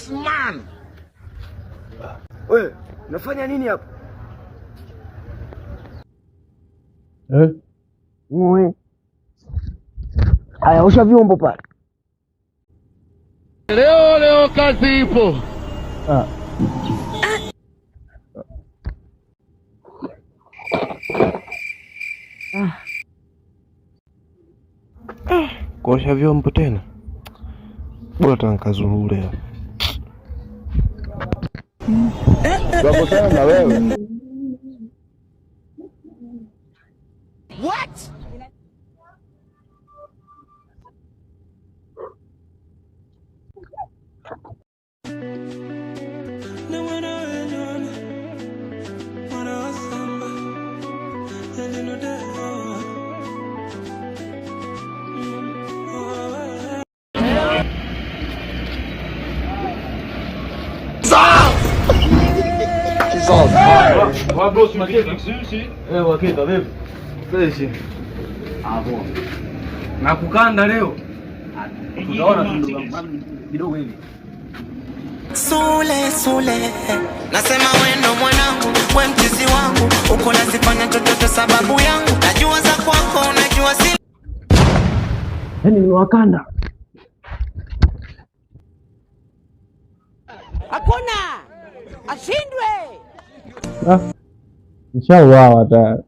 Yes man. Wewe, unafanya nini hapa? Aya, osha vyombo pale. Leo kazi ipo. Kuosha vyombo tena? Bora tankazurure. Tunakutana na wewe. What? Nakukanda leo. Tunaona kidogo hivi. Sule nasema wendo mwanangu, we mchizi wangu, uko nasifanya chochote sababu yangu, najua za kwako, unajua si Yaani ni wakanda. Hakuna ashindwe. Nishauawa tayari.